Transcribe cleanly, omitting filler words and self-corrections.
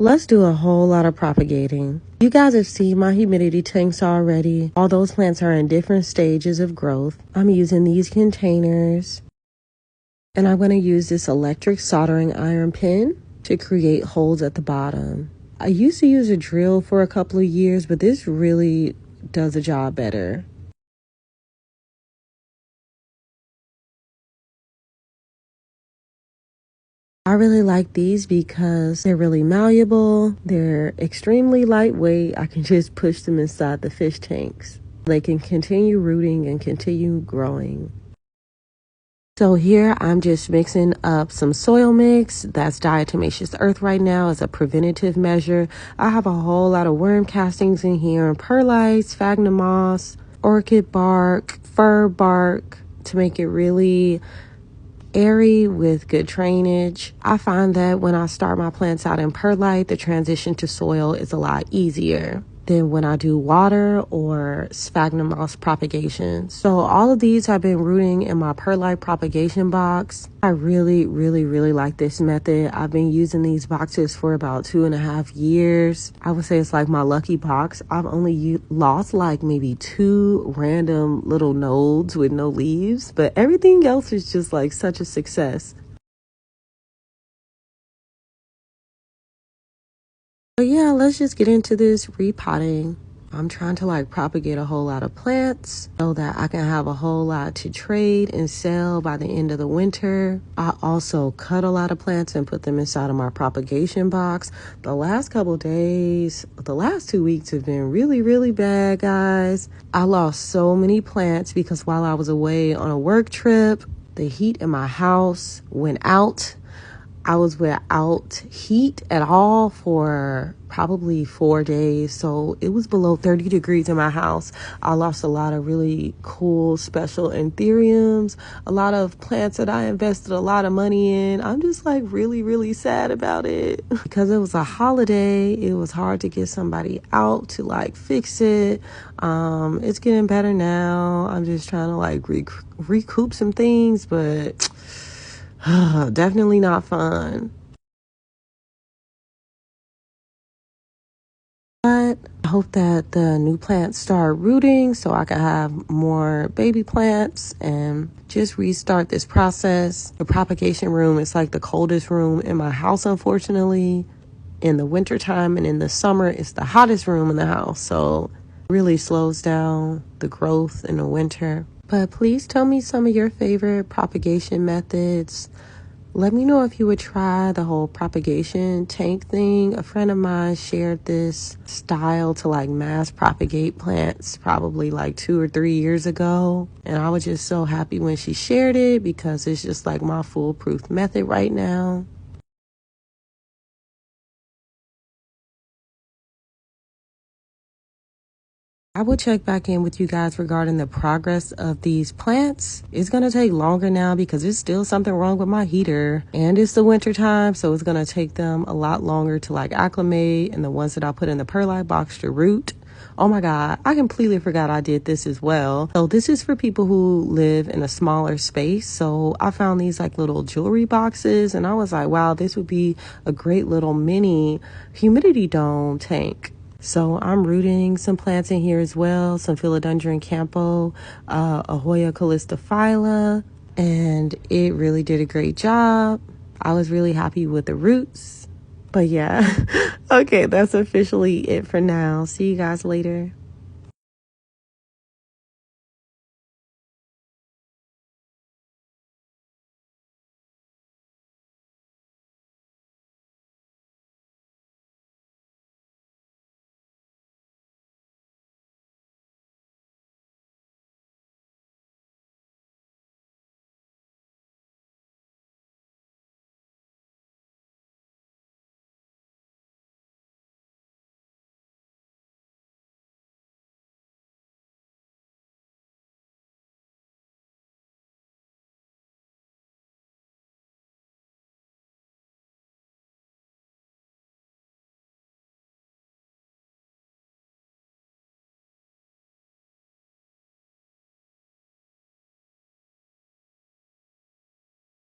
Let's do a whole lot of propagating. You guys have seen my humidity tanks already. All those plants are in different stages of growth. I'm using these containers, and I'm going to use this electric soldering iron pin to create holes at the bottom. I used to use a drill for a couple of years, but this really does the job better. I really like these because they're really malleable. They're extremely lightweight. I can just push them inside the fish tanks. They can continue rooting and continue growing. So here I'm just mixing up some soil mix. That's diatomaceous earth right now as a preventative measure. I have a whole lot of worm castings in here, perlite, sphagnum moss, orchid bark, fir bark to make it really airy with good drainage. I find that when I start my plants out in perlite, the transition to soil is a lot easier than when I do water or sphagnum moss propagation. So all of these have been rooting in my perlite propagation box. I really like this method. I've been using these boxes for about 2.5 years. I would say it's like my lucky box. I've only lost like maybe 2 random little nodes with no leaves, but everything else is just like such a success. But yeah, let's just get into this repotting. I'm trying to like propagate a whole lot of plants so that I can have a whole lot to trade and sell by the end of the winter. I also cut a lot of plants and put them inside of my propagation box. The last couple days, the last 2 weeks have been really bad, guys. I lost so many plants because while I was away on a work trip, the heat in my house went out. I was without heat at all for probably 4 days. So it was below 30 degrees in my house. I lost a lot of really cool special anthuriums, a lot of plants that I invested a lot of money in. I'm just like really sad about it. Because it was a holiday, it was hard to get somebody out to like fix it. It's getting better now. I'm just trying to like recoup some things, but definitely not fun. But I hope that the new plants start rooting so I can have more baby plants and just restart this process. The propagation room is like the coldest room in my house, unfortunately. In the wintertime and in the summer, it's the hottest room in the house. So it really slows down the growth in the winter. But please tell me some of your favorite propagation methods. Let me know if you would try the whole propagation tank thing. A friend of mine shared this style to like mass propagate plants probably like 2 or 3 years ago. And I was just so happy when she shared it because it's just like my foolproof method right now. I will check back in with you guys regarding the progress of these plants. It's going to take longer now because there's still something wrong with my heater and it's the winter time. So it's going to take them a lot longer to like acclimate, and the ones that I put in the perlite box to root. Oh my God, I completely forgot I did this as well. So this is for people who live in a smaller space. So I found these like little jewelry boxes and I was like, wow, this would be a great little mini humidity dome tank. So I'm rooting some plants in here as well, some Philodendron campo, Ahoya calistophylla, and it really did a great job. I was really happy with the roots. But yeah, okay, that's officially it for now. See you guys later.